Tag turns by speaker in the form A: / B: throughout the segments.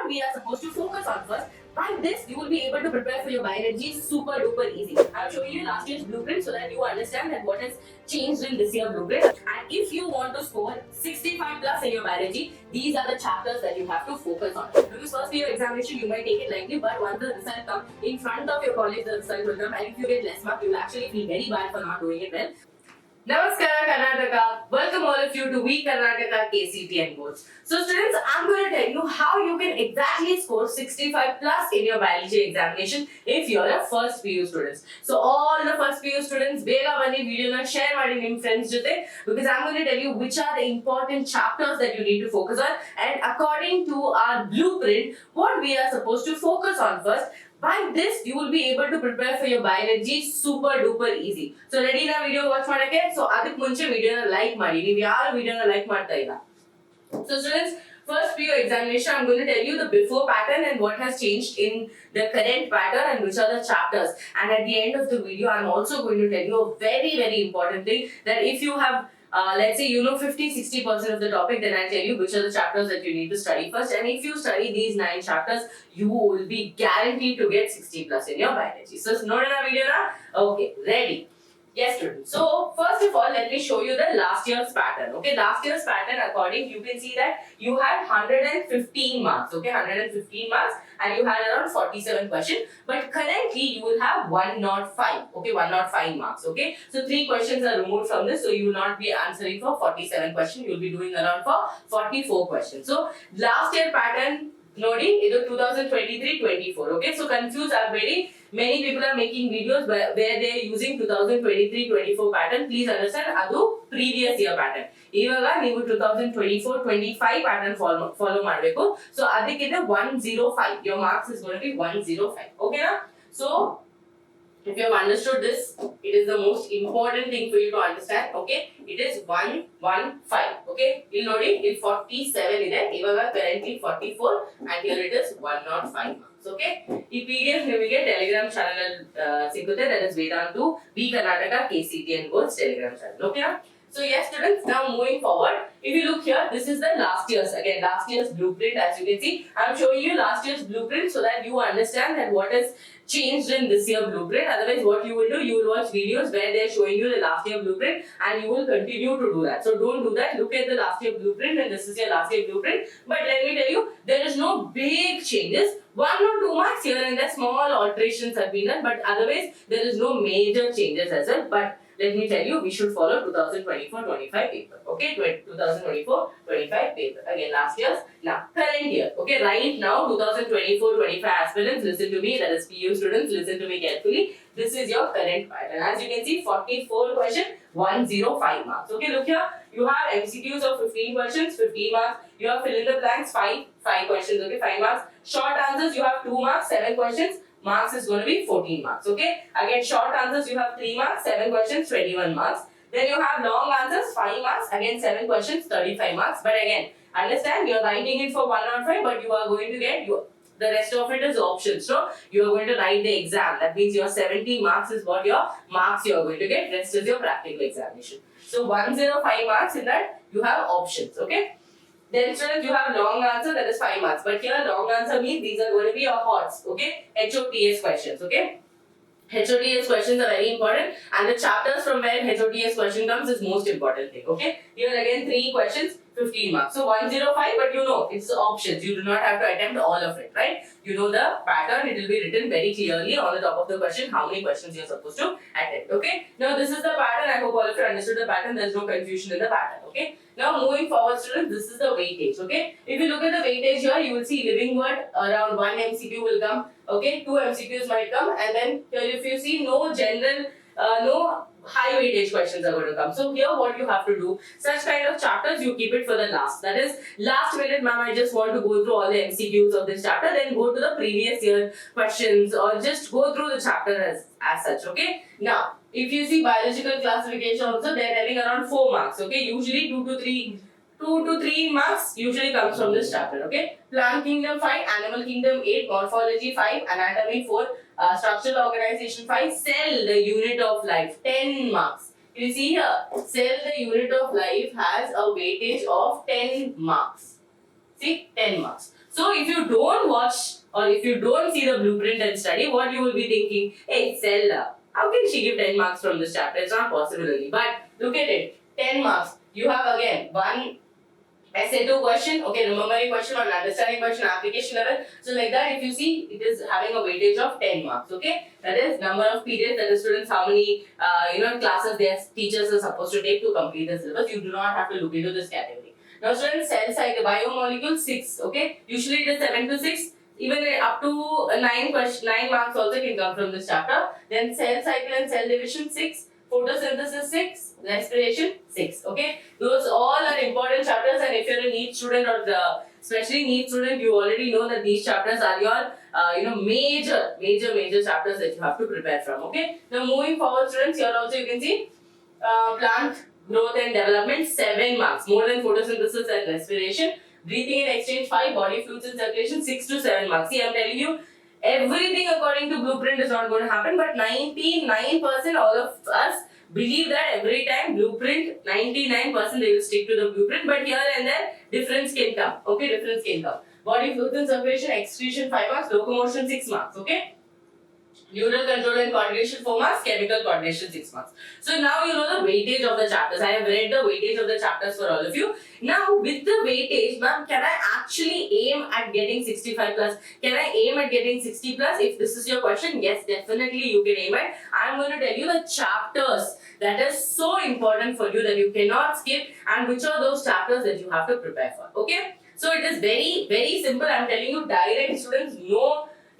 A: we are supposed to focus on first. By this, you will be able to prepare for your biology super duper easy. I'm showing you last year's blueprint so that you understand that what has changed in this year blueprint. And if you want to score 65 plus in your biology, these are the chapters that you have to focus on. Because first year examination, you might take it lightly, but once the result comes in front of your college, the result will come, and if you get less marks, you will actually feel very bad for not doing it well. Namaskar Karnataka. Welcome all of you to We Karnataka KCT and Boards. So students, I'm going to tell you how you can exactly score 65 plus in your biology examination if you're a first PU students. So all the first PU students, bega bani video na share ಮಾಡಿ ನಿಮ್ಮ friends ಜೊತೆ, because I'm going to tell you which are the important chapters that you need to focus on, and according to our blueprint, what we are supposed to focus on first. By this, you will be able to prepare for your biology super duper easy. So ready na video watch ಮಾಡಕ್ಕೆ? So ಅದಕ್ಕೆ ಮುಂಚೆ ವಿಡಿಯೋನ like ಮಾಡಿ. ನೀವು ಯಾರು ವಿಡಿಯೋನ like ಮಾಡ್ತಾ ಇಲ್ಲ. So students, first PU examination, I'm going to tell you the before pattern and what has changed in the current pattern and which are the chapters. And at the end of the video, I'm also going to tell you a very, very important thing, that if you have let's say you know 50-60% of the topic, then I'll tell you which are the chapters that you need to study first. And if you study these 9 chapters, you will be guaranteed to get 60 plus in your biology. So note in video na? Okay, ready? Yes, students. So first of all, let me show you the last year's pattern. Okay, last year's pattern, according, you can see that you had 115 marks. Okay, 115 marks, and you had around 47 questions. But currently, you will have 105. Okay, 105 marks. Okay, so 3 questions are removed from this, so you will not be answering for 47 questions. You will be doing around for 44 questions. So last year pattern, Nodi, it was 2023-24. Okay, so confused are very. Many people are making videos where they are using 2023-24 pattern. Please understand, adu previous year pattern. Ivaga ನೀವು 2024-25 pattern follow ಮಾಡಬೇಕು. So ಅದಕ್ಕಿಂತ 105. Your marks is going to be 105. Okay na? So if you have understood this, it is the most important thing for you to understand. Okay, it is 115. Okay, you know it, 47 ಇದೆ, ಇವಾಗ currently 44, and here it is 105 marks. Okay, ಈ PDF ನಿಮಗೆ Telegram channel ಸಿಗುತ್ತೆ, that is Vedantu We Karnataka KCT and Boards Telegram channel. Okay, so yes students, now moving forward, if you look here, this is the last year's blueprint. As you can see, I'm showing you last year's blueprint so that you understand that what has changed in this year blueprint. Otherwise, what you will do, you will watch videos where they're showing you the last year blueprint, and you will continue to do that. So don't do that. Look at the last year blueprint, and this is your last year blueprint. But let me tell you, there is no big changes. 1 or 2 marks here and there, small alterations have been done, but otherwise there is no major changes as well. But let me tell you, we should follow 2024-25 paper. Okay, 2024-25 paper. Again, last year's. Now, current year. Okay, right now, 2024-25 aspirants, listen to me. That is PU students, listen to me carefully. This is your current pattern. As you can see, 44 questions, 105 marks. Okay, look here. You have MCQs of 15 questions, 15 marks. You have fill in the blanks, 5 questions. Okay, 5 marks. Short answers, you have 2 marks, 7 questions. Marks is going to be 14 marks. Okay, again, short answers, you have 3 marks, 7 questions, 21 marks. Then you have long answers, 5 marks, again 7 questions, 35 marks. But again, understand, you are writing it for 105, but you are going to get the rest of it is options. So you are going to write the exam. That means your 70 marks is what your marks you are going to get. Rest is your practical examination. So 105 marks in that you have options. Okay. Then students, you have long answer, that is 5 marks. But here long answer means these are going to be your HOTS. Okay. HOTS questions. Okay. HOTS questions are very important, and the chapters from where HOTS question comes is most important thing. Okay. Here again 3 questions, 15 marks. So 105, but you know it's options. You do not have to attempt all of it, right? You know the pattern. It will be written very clearly on the top of the question how many questions you are supposed to attempt. Okay. Now this is the pattern. I hope all of you understood the pattern. There is no confusion in the pattern. Okay. Now moving forward, students, this is the weightage. Okay. If you look at the weightage here, you will see living word around 1 MCQ will come. Okay. 2 MCQs might come, and then here if you see no general, no high weightage questions are going to come. So here what you have to do, such kind of chapters you keep it for the last. That is last minute, ma'am, I just want to go through all the MCQs of this chapter, then go to the previous year questions, or just go through the chapter as such. Okay. Now, if you see biological classification also, they are having around 4 marks. Okay. Usually 2 to 3 marks usually comes from this chapter. Okay. Plant kingdom 5, animal kingdom 8, morphology 5, anatomy 4, structural organization 5, cell the unit of life 10 marks. You see here, cell the unit of life has a weightage of 10 marks. See, 10 marks. So if you don't watch or if you don't see the blueprint and study, what you will be thinking, hey, Zelda, how can she give 10 marks from this chapter? It's not possible only. But look at it, 10 marks. You have again one SA2 question, okay, remembering question or understanding question, application level. So like that, if you see, it is having a weightage of 10 marks, okay. That is number of periods that the students, how many, classes their teachers are supposed to take to complete the syllabus. You do not have to look into this category. Now students, cell cycle, biomolecule 6, okay. Usually it is 7 to 6. Even up to 9 marks also can come from this chapter. Then cell cycle and cell division 6. Photosynthesis 6, respiration 6. Okay, those all are important chapters, and if you're a NEET student or especially NEET student, you already know that these chapters are your major chapters that you have to prepare from. Okay, now moving forward, students, here also you can see plant growth and development 7 marks, more than photosynthesis and respiration. Breathing and exchange 5, body fluids and circulation 6 to 7 marks. See, I'm telling you, everything according to blueprint is not going to happen, but 99% all of us believe that every time blueprint, 99% they will stick to the blueprint, but here and there difference can come. Okay, difference can come. Body fluids and circulation, excretion 5 marks, locomotion 6 marks. Okay. Neural control and coordination 4 marks, chemical coordination 6 marks. So now you know the weightage of the chapters. I have read the weightage of the chapters for all of you. Now with the weightage, ma'am, can I actually aim at getting 65 plus? Can I aim at getting 60 plus? If this is your question, yes, definitely you can aim at. I am going to tell you the chapters that is so important for you that you cannot skip, and which are those chapters that you have to prepare for. Okay? So it is very simple. I am telling you direct, students.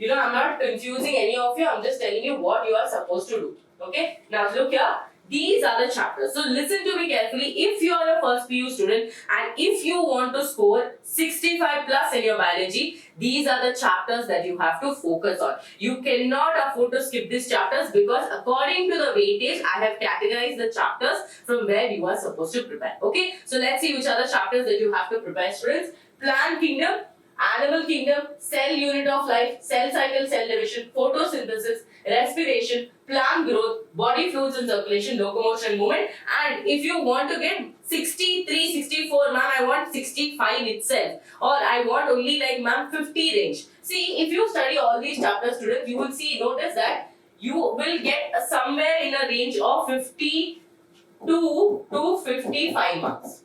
A: No, I'm not confusing any of you. I'm just telling you what you are supposed to do. Okay? Now look here. These are the chapters. So listen to me carefully. If you are a first PU student and if you want to score 65 plus in your biology, these are the chapters that you have to focus on. You cannot afford to skip these chapters because according to the weightage, I have categorized the chapters from where you are supposed to prepare. Okay? So let's see which are the chapters that you have to prepare, students. Plant kingdom, animal kingdom, cell unit of life, cell cycle, cell division, photosynthesis, respiration, plant growth, body fluids and circulation, locomotion, movement. And if you want to get 63, 64, ma'am, I want 65 itself. Or I want only like, ma'am, 50 range. See, if you study all these chapters, students, you will notice that you will get somewhere in a range of 52 to 55 marks.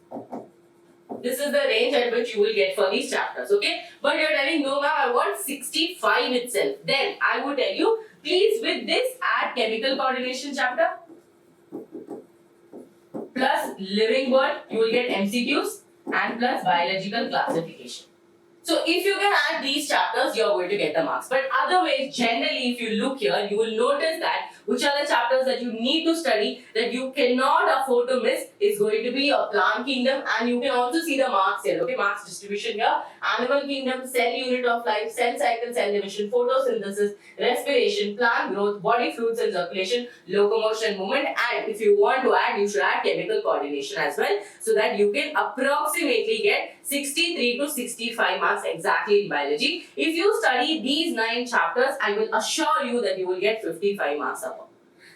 A: This is the range at which you will get for these chapters, okay? But you're telling, no ma'am, I want 65 itself. Then I would tell you, please with this add chemical coordination chapter plus living world, you will get MCQs and plus biological classification. So if you can add these chapters, you are going to get the marks. But otherwise, generally, if you look here, you will notice that which are the chapters that you need to study that you cannot afford to miss is going to be your plant kingdom, and you can also see the marks here. Okay, marks distribution here. Animal kingdom, cell unit of life, cell cycle, cell division, photosynthesis, respiration, plant growth, body fluids and circulation, locomotion, movement, and if you want to add, you should add chemical coordination as well, so that you can approximately get 63 to 65 marks exactly in biology. If you study these 9 chapters, I will assure you that you will get 55 marks above.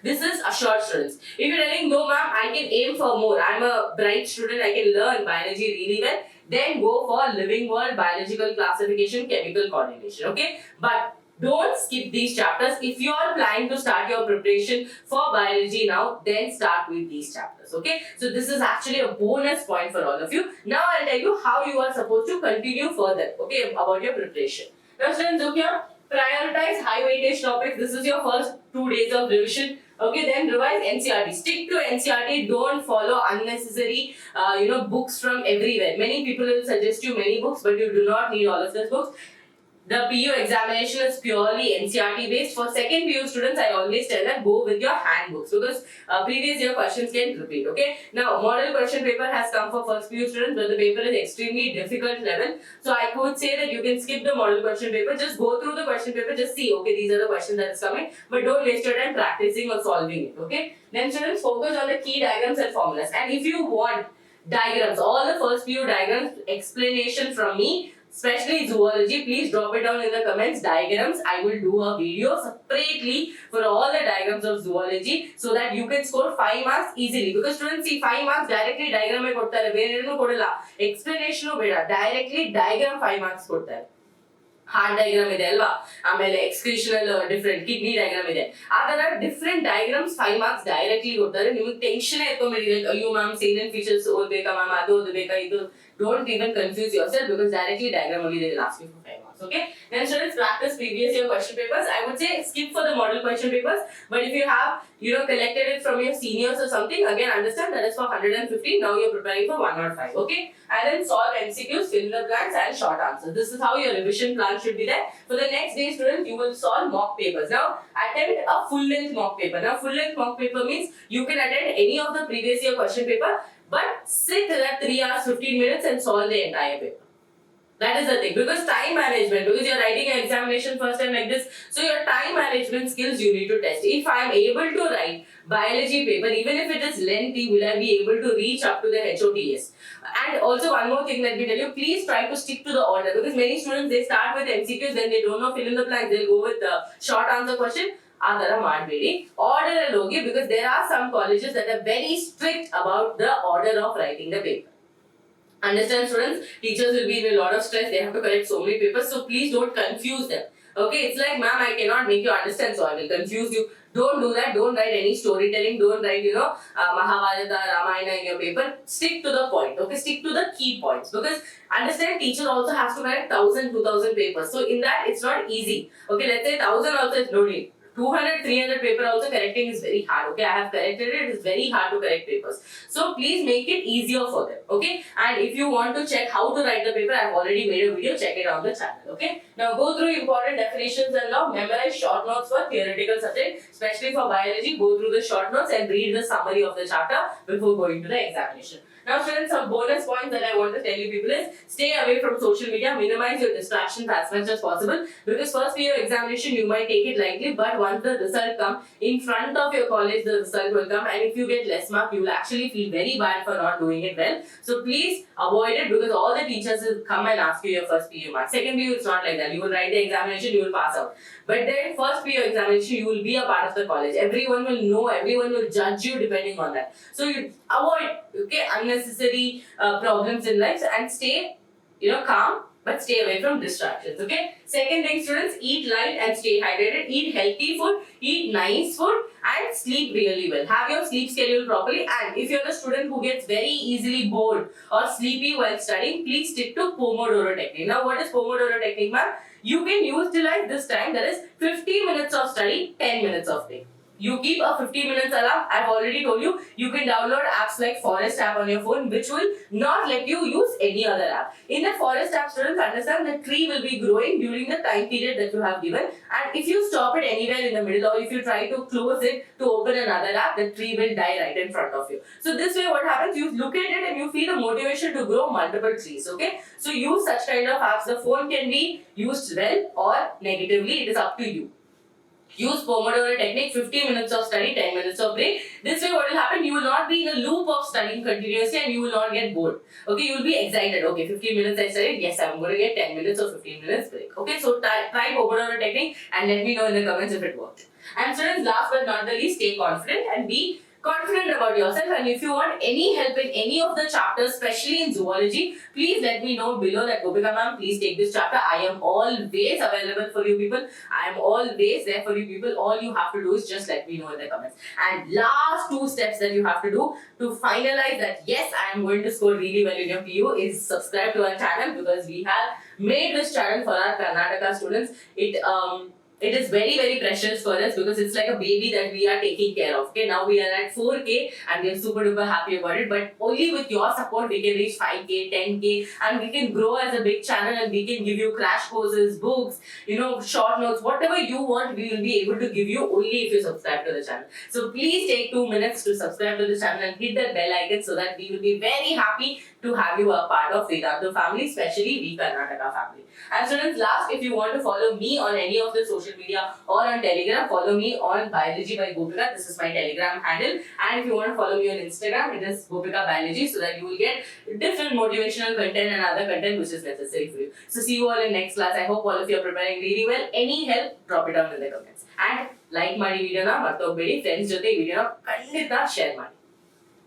A: This is assured, students. If you're telling, no ma'am, I can aim for more, I'm a bright student, I can learn biology really well, then go for living world, biological classification, chemical coordination, okay? But don't skip these chapters. If you are planning to start your preparation for biology now, then start with these chapters, okay? So this is actually a bonus point for all of you. Now I'll tell you how you are supposed to continue further, okay, about your preparation. Now students, look here, prioritize high weightage topics. This is your first 2 days of revision. Okay, then revise NCERT. Stick to NCERT. Don't follow unnecessary, books from everywhere. Many people will suggest you many books, but you do not need all of those books. The PU examination is purely NCERT based. For second PU students, I always tell them go with your handbooks because previous year questions can repeat. Okay. Now, model question paper has come for first PU students, but the paper is extremely difficult level. So I could say that you can skip the model question paper. Just go through the question paper. Just see, okay, these are the questions that is coming, but don't waste your time practicing or solving it. Okay. Then students, focus on the key diagrams and formulas. And if you want diagrams, all the first PU diagrams explanation from me, especially zoology, please drop it down in the comments. Diagrams, I will do a video separately for all the diagrams of zoology so that you can score 5 marks easily. Because students, see, 5 marks directly diagram mein kodtare, ಬೇರೆ ಏನು ಕೊಡಲ್ಲ. Explanation ಬೇಡ, directly diagram 5 marks ಕೊಡ್ತಾರೆ. Heart diagram ಇದೆ ಅಲ್ವಾ, ಆಮೇಲೆ ಎಕ್ಸ್ಕ್ರೀಷನಲ್ different kidney diagram ಇದೆ, ಆ ತರ ಡಿಫ್ರೆಂಟ್ ಡಯಾಗ್ರಾಮ್ಸ್ 5 ಮಾರ್ಕ್ಸ್ ಡೈರೆಕ್ಟ್ಲಿ ಕೊಡ್ತಾರೆ. ನಿಮಗೆ ಟೆನ್ಷನ್ ಎತ್ಕೊಂಡ್ಬಿಡಿ, ಅಯ್ಯೋ ಮ್ಯಾಮ್ ಸೇಲಿಯನ್ ಫೀಚರ್ಸ್ ಓದ್ಬೇಕಾ ಮ್ಯಾಮ್, ಅದು ಓದಬೇಕಾ, ಇದು don't even confuse yourself because directly diagram only they will ask you for 5 marks. Okay, then students practice previous year question papers. I would say skip for the model question papers, but if you have collected it from your seniors or something, again understand that is for 150. Now you're preparing for 105. Okay, and then solve MCQs, fill in the blanks and short answers. This is how your revision plan should be there. For the next day, students, you will solve mock papers. Now attempt a full length mock paper. Now full length mock paper means you can attend any of the previous year question paper, but sit at 3 hours 15 minutes and solve the entire paper. That is the thing, because time management, because you're writing an examination first time like this, so your time management skills you need to test. If I am able to write biology paper, even if it is lengthy, will I be able to reach up to the HOTS? And also one more thing, let me tell you, please try to stick to the order, because many students, they start with MCQs, then they don't know fill in the blanks, they'll go with the short answer question. ಆ ತರ ಮಾಡಬೇಡಿ, order ಅಲ್ಲಿ ಹೋಗಿ, because there are some colleges that are very strict about the order of writing the paper. Understand students, teachers will be in a lot of stress, they have to correct so many papers, so please don't confuse them. Okay, it's like, ma'am, I cannot make you understand, so I will confuse you. Don't do that. Don't write any storytelling. Don't write, Mahabharata, Ramayana in your paper. Stick to the point. Okay, stick to the key points, because understand, teacher also has to write 1,000, 2,000 papers. So in that, it's not easy. Okay, let's say 1,000 also is no need. 200, 300 paper also correcting is very hard. Okay, I have corrected it. It's very hard to correct papers. So please make it easier for them. Okay, and if you want to check how to write the paper, I have already made a video. Check it on the channel. Okay, now go through important definitions and now memorize short notes for theoretical subject, especially for biology. Go through the short notes and read the summary of the chapter before going to the examination. Now students, some bonus points that I want to tell you people is, stay away from social media, minimize your distractions as much as possible, because first year examination you might take it lightly, but once the result comes in front of your college, the result will come, and if you get less mark, you will actually feel very bad for not doing it well. So please avoid it, because all the teachers will come and ask you your first PU mark. Second PU, it's not like that. You will write the examination, you will pass out. But then first PU examination, you will be a part of the college. Everyone will know, everyone will judge you depending on that. So you avoid, okay, unnecessary problems in life and stay, calm, but stay away from distractions. Okay. Second thing, students, eat light and stay hydrated. Eat healthy food, eat nice food, and sleep really well. Have your sleep schedule properly. And if you're a student who gets very easily bored or sleepy while studying, please stick to Pomodoro technique. Now, what is Pomodoro technique, ma'am? You can utilize this time, that is 50 minutes of study, 10 minutes of break. You keep a 15 minutes alarm. I've already told you, you can download apps like Forest app on your phone, which will not let you use any other app. In the Forest app, students, understand the tree will be growing during the time period that you have given. And if you stop it anywhere in the middle, or if you try to close it to open another app, the tree will die right in front of you. So this way what happens, you look at it and you feel the motivation to grow multiple trees. Okay, so use such kind of apps. The phone can be used well or negatively, it is up to you. Use Pomodoro technique, 15 minutes of study, 10 minutes of break. This way what will happen, you will not be in a loop of studying continuously and you will not get bored. Okay, you will be excited. Okay, 15 minutes I studied, yes, I'm going to get 10 minutes or 15 minutes break. Okay, so try Pomodoro technique and let me know in the comments if it worked. And students, last but not the least, stay confident and be confident about yourself. And if you want any help in any of the chapters, especially in zoology, please let me know below that, Gopika ma'am, please take this chapter. I am always available for you people. I am always there for you people. All you have to do is just let me know in the comments. And last 2 steps that you have to do to finalize that yes, I am going to score really well in your PU is subscribe to our channel, because we have made this channel for our Karnataka students. It is very, very precious for us, because it's like a baby that we are taking care of. Okay, now we are at 4K and we are super duper happy about it. But only with your support we can reach 5K, 10K, and we can grow as a big channel, and we can give you crash courses, books, short notes, whatever you want, we will be able to give you only if you subscribe to the channel. So please take 2 minutes to subscribe to the channel and hit that bell icon, so that we will be very happy to have you a part of Vedantu family, especially we Karnataka family. And students, last, if you want to follow me on any of the social media or on Telegram, follow me on Biology by Gopika. This is my Telegram handle. And if you want to follow me on Instagram, it is Gopika Biology, so that you will get different motivational content and other content which is necessary for you. So see you all in next class. I hope all of you are preparing really well. Any help, drop it down in the comments. And like ಮಾಡಿ ವಿಡಿಯೋನ ಮರ್ತೋಗ್ಬೇಡಿ, friends ಜೊತೆ ವಿಡಿಯೋನ ಖಂಡಿತ share ಮಾಡಿ.